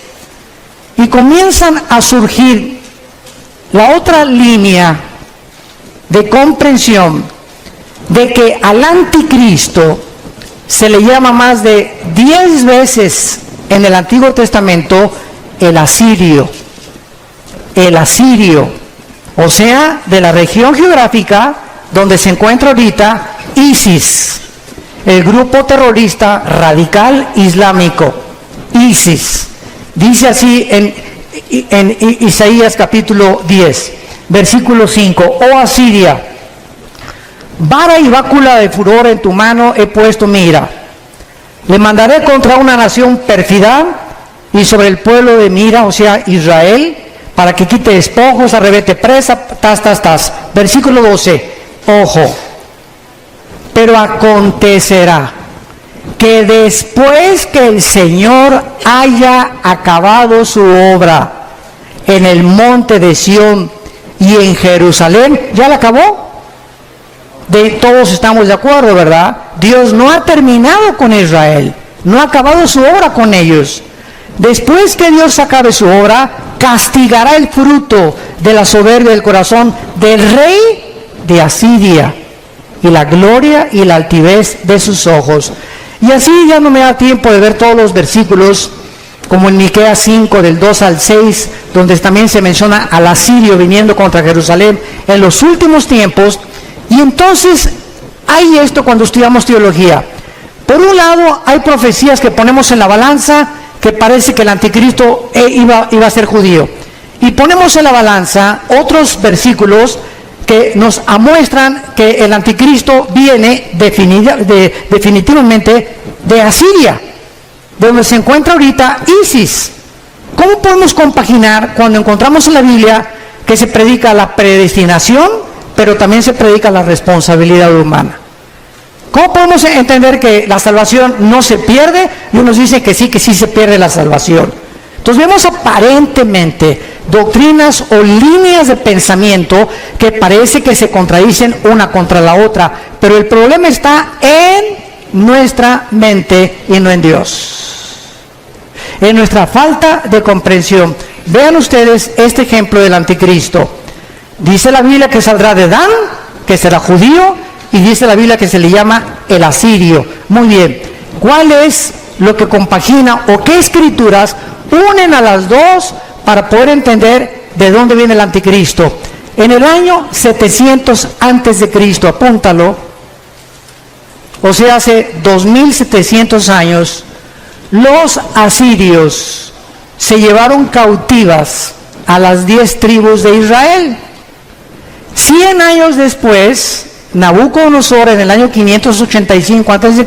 Y comienzan a surgir la otra línea de comprensión de que al anticristo se le llama más de 10 veces en el Antiguo Testamento el asirio. El asirio, o sea, de la región geográfica donde se encuentra ahorita ISIS, el grupo terrorista radical islámico, ISIS. Dice así en Isaías capítulo 10, versículo 5, oh Asiria, vara y bácula de furor en tu mano he puesto mi ira. Le mandaré contra una nación pérfida y sobre el pueblo de mi ira, o sea, Israel, para que quite despojos, arrebete presa, tas. Versículo 12, ojo, pero acontecerá que después que el Señor haya acabado su obra en el monte de Sión y en Jerusalén, ¿ya la acabó? Todos estamos de acuerdo, ¿verdad? Dios no ha terminado con Israel, no ha acabado su obra con ellos. Después que Dios acabe su obra, castigará el fruto de la soberbia del corazón del rey de Asiria y la gloria y la altivez de sus ojos. Y así ya no me da tiempo de ver todos los versículos, como en Miqueas 5, del 2 al 6, donde también se menciona al asirio viniendo contra Jerusalén en los últimos tiempos. Y entonces hay esto cuando estudiamos teología. Por un lado, hay profecías que ponemos en la balanza, que parece que el anticristo iba a ser judío. Y ponemos en la balanza otros versículos que nos amuestran que el anticristo viene definitivamente de Asiria, donde se encuentra ahorita ISIS. ¿Cómo podemos compaginar cuando encontramos en la Biblia que se predica la predestinación, pero también se predica la responsabilidad humana? ¿Cómo podemos entender que la salvación no se pierde y unos dicen que sí se pierde la salvación? Entonces vemos aparentemente doctrinas o líneas de pensamiento que parece que se contradicen una contra la otra, pero el problema está en nuestra mente y no en Dios. En nuestra falta de comprensión. Vean ustedes este ejemplo del anticristo. Dice la Biblia que saldrá de Dan, que será judío, y dice la Biblia que se le llama el asirio. Muy bien, ¿cuál es lo que compagina o qué escrituras unen a las dos para poder entender de dónde viene el anticristo? En el año 700 antes de Cristo, apúntalo, o sea, hace 2700 años, los asirios se llevaron cautivas a las 10 tribus de Israel. 100 años después, Nabucodonosor, en el año 585 a.C.,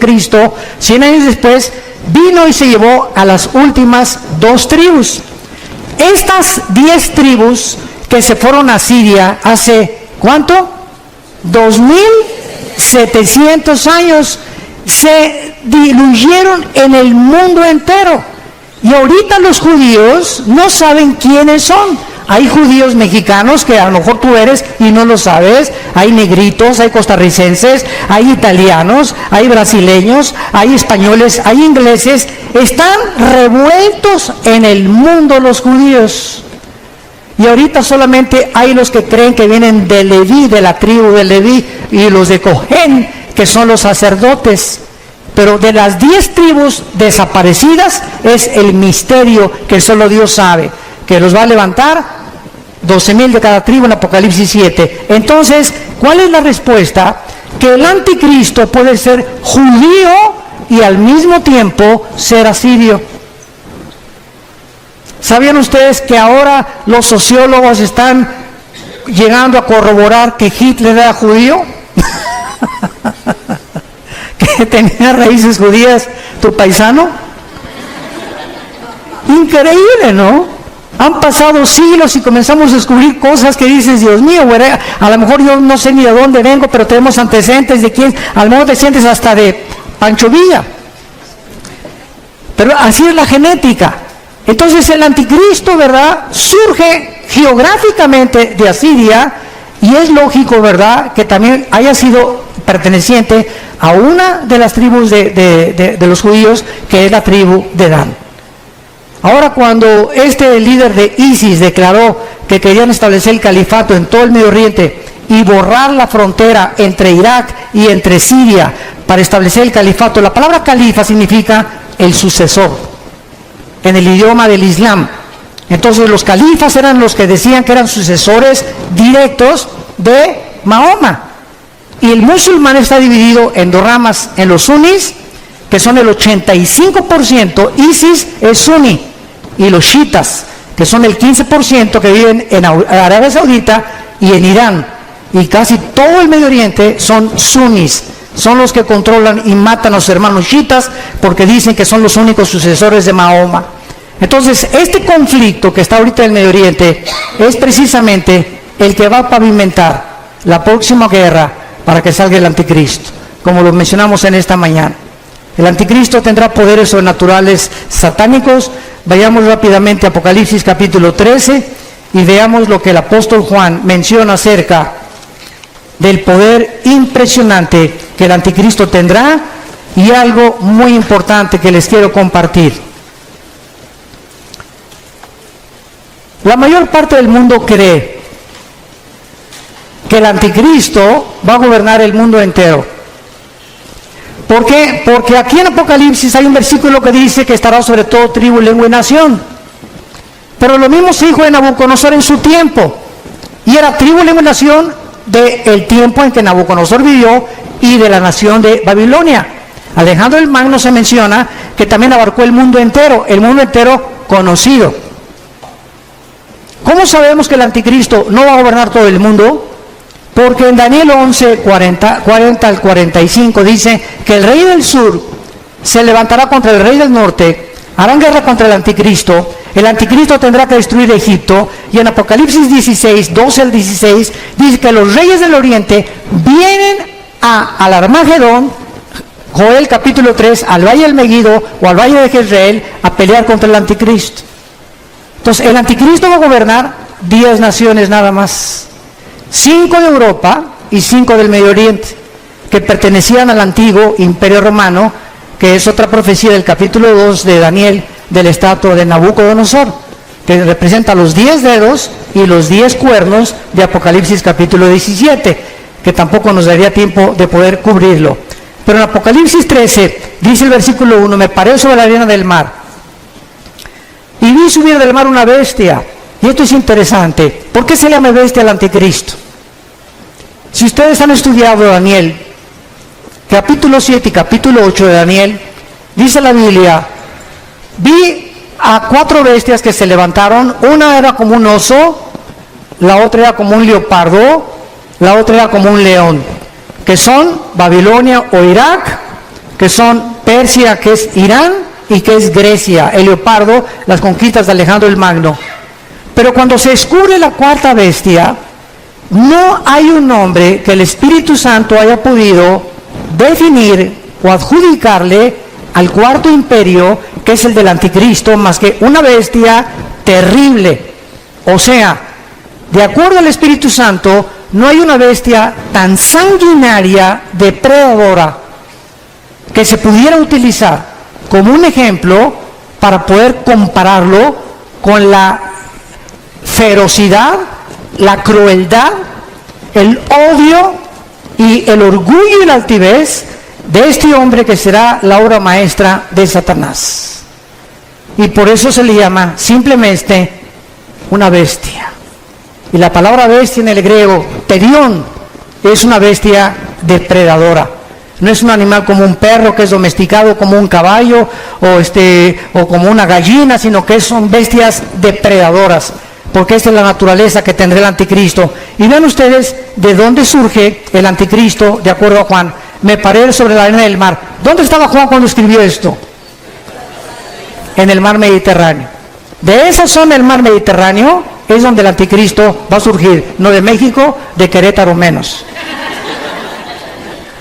100 años después, vino y se llevó a las últimas 2 tribus. Estas 10 tribus que se fueron a Siria hace, ¿cuánto? 2700 años, se diluyeron en el mundo entero. Y ahorita los judíos no saben quiénes son. Hay judíos mexicanos que a lo mejor tú eres y no lo sabes. Hay negritos, hay costarricenses, hay italianos, hay brasileños, hay españoles, hay ingleses. Están revueltos en el mundo los judíos. Y ahorita solamente hay los que creen que vienen de Leví, de la tribu de Leví, y los de Cojén, que son los sacerdotes. Pero de las 10 tribus desaparecidas es el misterio que solo Dios sabe, que los va a levantar 12,000 de cada tribu en Apocalipsis 7. Entonces, ¿cuál es la respuesta? Que el anticristo puede ser judío y al mismo tiempo ser asirio. ¿Sabían ustedes que ahora los sociólogos están llegando a corroborar que Hitler era judío? Que tenía raíces judías, tu paisano. Increíble, ¿no? Han pasado siglos y comenzamos a descubrir cosas que dices, Dios mío, a lo mejor yo no sé ni de dónde vengo, pero tenemos antecedentes de quién, a lo mejor te sientes hasta de Pancho Villa. Pero así es la genética. Entonces el anticristo, ¿verdad?, surge geográficamente de Asiria, y es lógico, ¿verdad?, que también haya sido perteneciente a una de las tribus de los judíos, que es la tribu de Dan. Ahora, cuando este líder de ISIS declaró que querían establecer el califato en todo el Medio Oriente y borrar la frontera entre Irak y entre Siria para establecer el califato, la palabra califa significa el sucesor en el idioma del Islam. Entonces los califas eran los que decían que eran sucesores directos de Mahoma. Y el musulmán está dividido en 2 ramas, en los sunnis, que son el 85%, ISIS es suní, y los chiitas, que son el 15% que viven en Arabia Saudita y en Irán. Y casi todo el Medio Oriente son sunnis, son los que controlan y matan a los hermanos chiitas porque dicen que son los únicos sucesores de Mahoma. Entonces, este conflicto que está ahorita en el Medio Oriente es precisamente el que va a pavimentar la próxima guerra para que salga el anticristo, como lo mencionamos en esta mañana. El anticristo tendrá poderes sobrenaturales satánicos. Vayamos rápidamente a Apocalipsis capítulo 13 y veamos lo que el apóstol Juan menciona acerca del poder impresionante que el anticristo tendrá, y algo muy importante que les quiero compartir. La mayor parte del mundo cree que el anticristo va a gobernar el mundo entero. ¿Por qué? Porque aquí en Apocalipsis hay un versículo que dice que estará sobre todo tribu, lengua y nación. Pero lo mismo se dijo de Nabucodonosor en su tiempo. Y era tribu, lengua y nación del tiempo en que Nabucodonosor vivió y de la nación de Babilonia. Alejandro el Magno se menciona que también abarcó el mundo entero conocido. ¿Cómo sabemos que el anticristo no va a gobernar todo el mundo? Porque en Daniel 11, 40 al 45 dice que el rey del sur se levantará contra el rey del norte, harán guerra contra el anticristo tendrá que destruir Egipto, y en Apocalipsis 16, 12 al 16, dice que los reyes del oriente vienen al Armagedón, Joel capítulo 3, al valle del Megiddo o al valle de Jezreel, a pelear contra el anticristo. Entonces el anticristo va a gobernar 10 naciones nada más. 5 de Europa y 5 del Medio Oriente, que pertenecían al antiguo imperio romano, que es otra profecía del capítulo 2 de Daniel, de la estatua de Nabucodonosor, que representa los 10 dedos y los 10 cuernos de Apocalipsis capítulo 17, que tampoco nos daría tiempo de poder cubrirlo. Pero en Apocalipsis 13, dice el versículo 1, me paré sobre la arena del mar, y vi subir del mar una bestia. Y esto es interesante. ¿Por qué se llama bestia al anticristo? Si ustedes han estudiado Daniel, capítulo 7 y capítulo 8 de Daniel, dice la Biblia, vi a 4 bestias que se levantaron. Una era como un oso, la otra era como un leopardo, la otra era como un león, que son Babilonia o Irak, que son Persia, que es Irán, y que es Grecia. El leopardo, las conquistas de Alejandro el Magno. Pero cuando se descubre la 4ª bestia, no hay un nombre que el Espíritu Santo haya podido definir o adjudicarle al 4º imperio, que es el del anticristo, más que una bestia terrible. O sea, de acuerdo al Espíritu Santo, no hay una bestia tan sanguinaria, depredadora, que se pudiera utilizar como un ejemplo para poder compararlo con la ferocidad, la crueldad, el odio y el orgullo y la altivez de este hombre que será la obra maestra de Satanás. Y por eso se le llama simplemente una bestia. Y la palabra bestia en el griego, terión, es una bestia depredadora. No es un animal como un perro que es domesticado, como un caballo o como una gallina, sino que son bestias depredadoras, porque esta es la naturaleza que tendrá el anticristo. Y vean ustedes de dónde surge el anticristo, de acuerdo a Juan. Me paré sobre la arena del mar. ¿Dónde estaba Juan cuando escribió esto? En el mar Mediterráneo. De esa zona del mar Mediterráneo es donde el anticristo va a surgir, no de México, de Querétaro menos.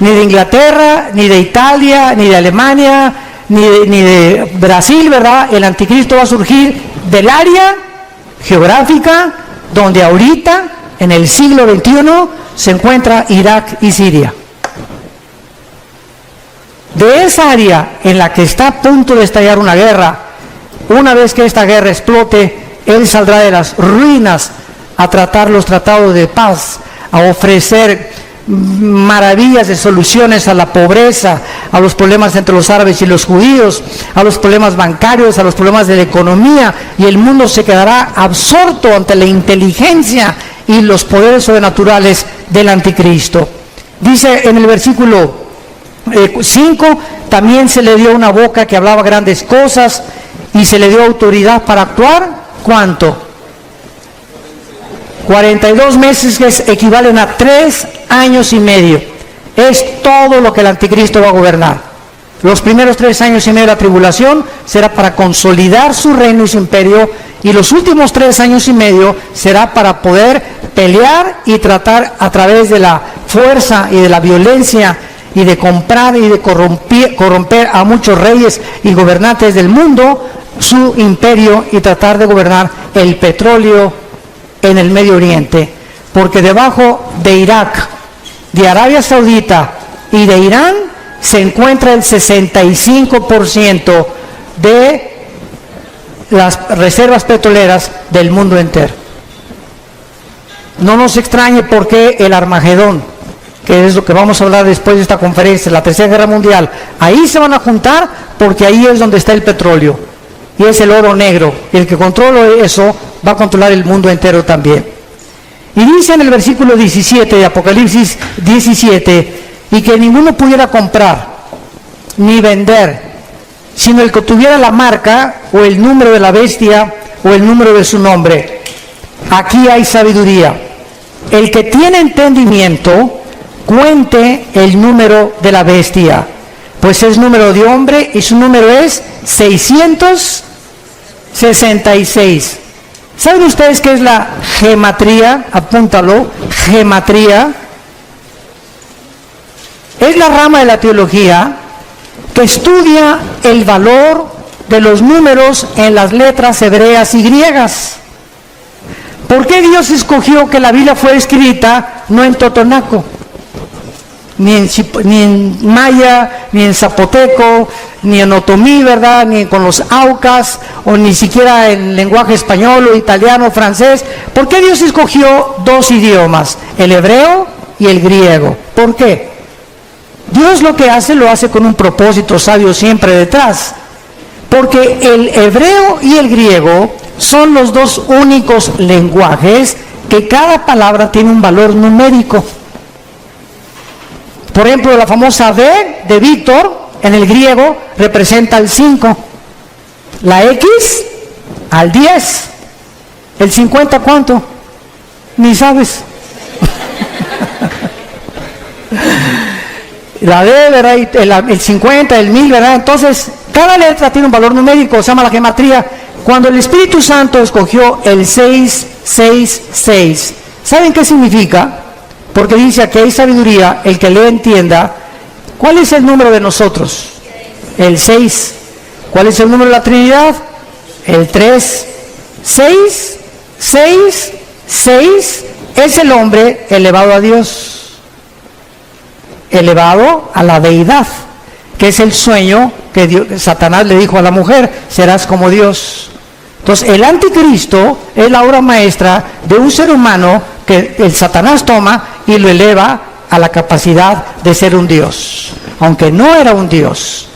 Ni de Inglaterra, ni de Italia, ni de Alemania, ni de Brasil, ¿verdad? El anticristo va a surgir del área geográfica donde ahorita, en el siglo XXI, se encuentra Irak y Siria. De esa área en la que está a punto de estallar una guerra, una vez que esta guerra explote, él saldrá de las ruinas a tratar los tratados de paz, a ofrecer maravillas de soluciones a la pobreza, a los problemas entre los árabes y los judíos, a los problemas bancarios, a los problemas de la economía, y el mundo se quedará absorto ante la inteligencia y los poderes sobrenaturales del anticristo. Dice en el versículo 5, también se le dio una boca que hablaba grandes cosas y se le dio autoridad para actuar. ¿Cuánto? 42 meses, que equivalen a 3 años y medio. Es todo lo que el anticristo va a gobernar. Los primeros 3 años y medio de la tribulación será para consolidar su reino y su imperio, y los últimos 3 años y medio será para poder pelear y tratar a través de la fuerza y de la violencia y de comprar y de corromper a muchos reyes y gobernantes del mundo su imperio, y tratar de gobernar el petróleo en el Medio Oriente, porque debajo de Irak, de Arabia Saudita y de Irán se encuentra el 65% de las reservas petroleras del mundo entero. No nos extrañe porque el Armagedón, que es lo que vamos a hablar después de esta conferencia, la Tercera Guerra Mundial, ahí se van a juntar, porque ahí es donde está el petróleo y es el oro negro, y el que controla eso va a controlar el mundo entero también. Y dice en el versículo 17 de Apocalipsis 17, y que ninguno pudiera comprar ni vender, sino el que tuviera la marca o el número de la bestia o el número de su nombre. Aquí hay sabiduría. El que tiene entendimiento, cuente el número de la bestia, pues es número de hombre y su número es 666. ¿Saben ustedes qué es la gematría? Apúntalo, gematría. Es la rama de la teología que estudia el valor de los números en las letras hebreas y griegas. ¿Por qué Dios escogió que la Biblia fuera escrita no en totonaco? ni en maya, ni en zapoteco, ni en otomí, ¿verdad? Ni con los aucas, o ni siquiera en lenguaje español o italiano o francés. ¿Por qué Dios escogió dos idiomas, el hebreo y el griego? ¿Por qué? Dios lo que hace, lo hace con un propósito sabio siempre detrás. Porque el hebreo y el griego son los dos únicos lenguajes que cada palabra tiene un valor numérico. Por ejemplo, la famosa V de Víctor en el griego representa el 5, la X al 10, el 50 ¿cuánto? Ni sabes. La D, ¿verdad? El 50, el 1000, ¿verdad? Entonces, cada letra tiene un valor numérico, se llama la gematría. Cuando el Espíritu Santo escogió el 666, ¿saben qué significa? Porque dice aquí hay sabiduría, el que le entienda. ¿Cuál es el número de nosotros? El 6. ¿Cuál es el número de la Trinidad? El 3. 6, 6, 6 es el hombre elevado a Dios, elevado a la deidad, que es el sueño que Satanás le dijo a la mujer, serás como Dios. Entonces el anticristo es la obra maestra de un ser humano que el Satanás toma y lo eleva a la capacidad de ser un Dios, aunque no era un Dios.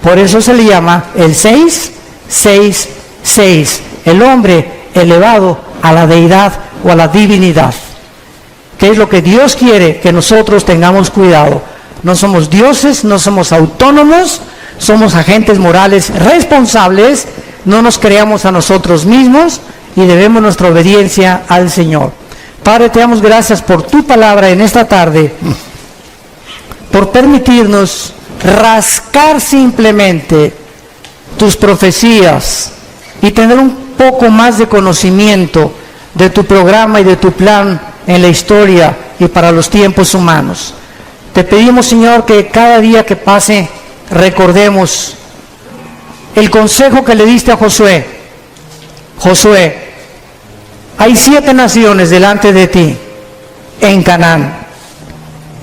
Por eso se le llama el 666, el hombre elevado a la deidad o a la divinidad, que es lo que Dios quiere que nosotros tengamos cuidado. No somos dioses, no somos autónomos, somos agentes morales responsables, no nos creamos a nosotros mismos y debemos nuestra obediencia al Señor. Padre, te damos gracias por tu palabra en esta tarde, por permitirnos rascar simplemente tus profecías y tener un poco más de conocimiento de tu programa y de tu plan en la historia y para los tiempos humanos. Te pedimos, Señor, que cada día que pase recordemos el consejo que le diste a Josué. Josué, hay 7 naciones delante de ti en Canaán.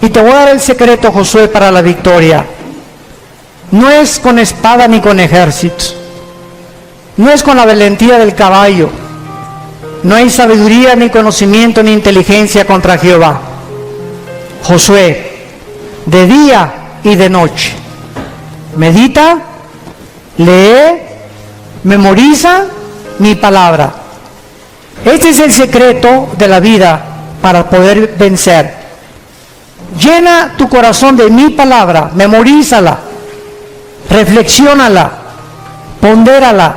Y te voy a dar el secreto, Josué, para la victoria. No es con espada ni con ejército. No es con la valentía del caballo. No hay sabiduría, ni conocimiento, ni inteligencia contra Jehová. Josué, de día y de noche, medita, lee, memoriza mi palabra. Este es el secreto de la vida para poder vencer. Llena tu corazón de mi palabra, memorízala, reflexiónala, pondérala,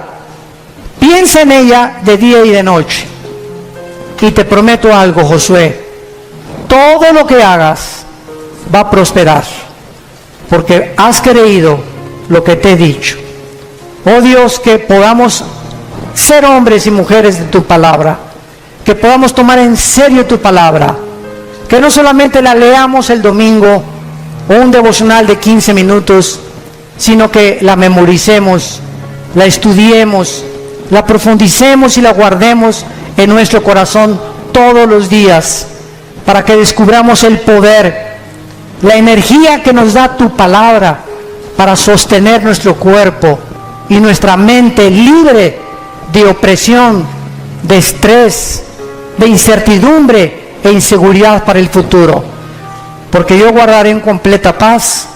piensa en ella de día y de noche. Y te prometo algo, Josué, todo lo que hagas va a prosperar, porque has creído lo que te he dicho. Oh Dios, que podamos ser hombres y mujeres de tu palabra, que podamos tomar en serio tu palabra, que no solamente la leamos el domingo o un devocional de 15 minutos, sino que la memoricemos, la estudiemos, la profundicemos y la guardemos en nuestro corazón todos los días, para que descubramos el poder, la energía que nos da tu palabra para sostener nuestro cuerpo y nuestra mente libre de opresión, de estrés, de incertidumbre e inseguridad para el futuro. Porque yo guardaré en completa paz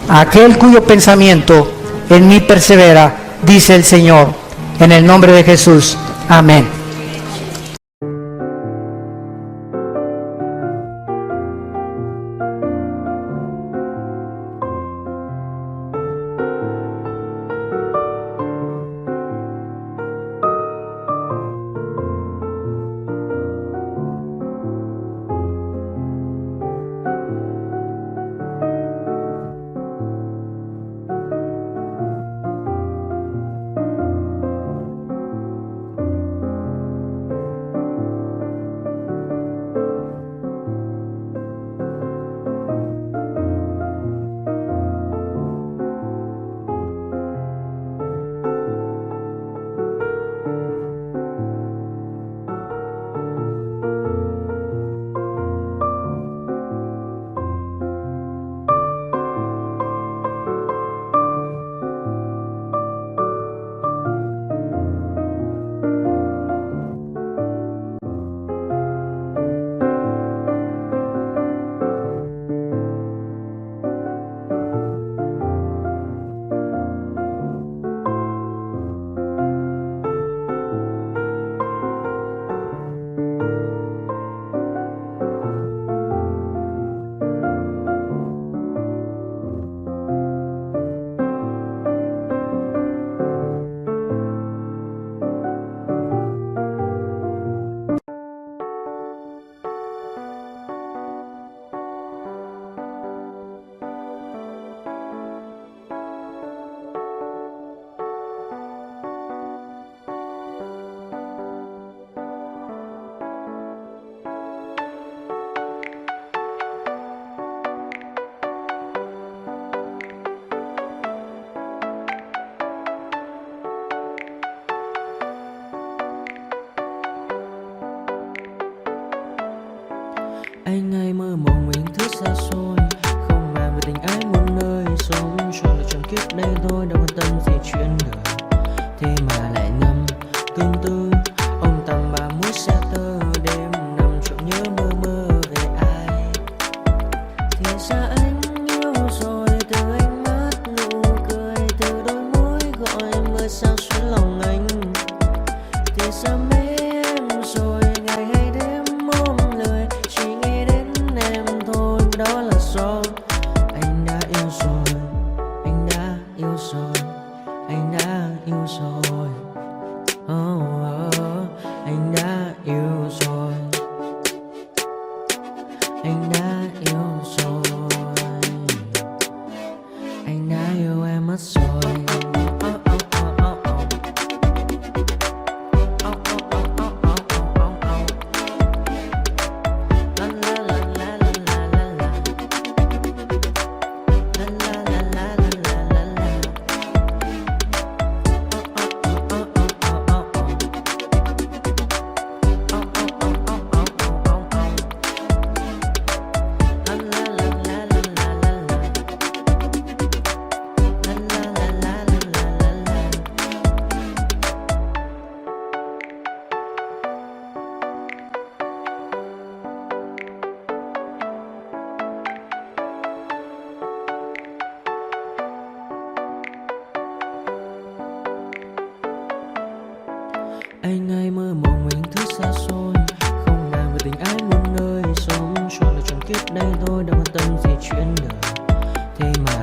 a aquel cuyo pensamiento en mí persevera, dice el Señor. En el nombre de Jesús. Amén. kiếp đây thôi, đâu quan tâm gì chuyện đời. Thế mà lại ngâm tương tư ông tầm bà mũi xe tơ, đêm nằm trộm nhớ mơ mơ về ai. Thì ra anh yêu rồi, từ ánh mắt nụ cười, từ đôi môi gọi mưa sao xuống lòng anh. Thì ra mê em rồi, ngày hay đêm ôm lời, chỉ nghĩ đến em thôi, đó là do anh đã yêu rồi, anh đã yêu rồi, anh đã yêu rồi. Anh đã yêu rồi, anh đã yêu rồi, anh đã yêu em mất rồi. Anh hay mơ mộng mình thứ xa xôi, không nàng về tình ái muôn nơi, sống cho là trọn kiếp đây thôi, đâu quan tâm gì chuyện đời. Thế mà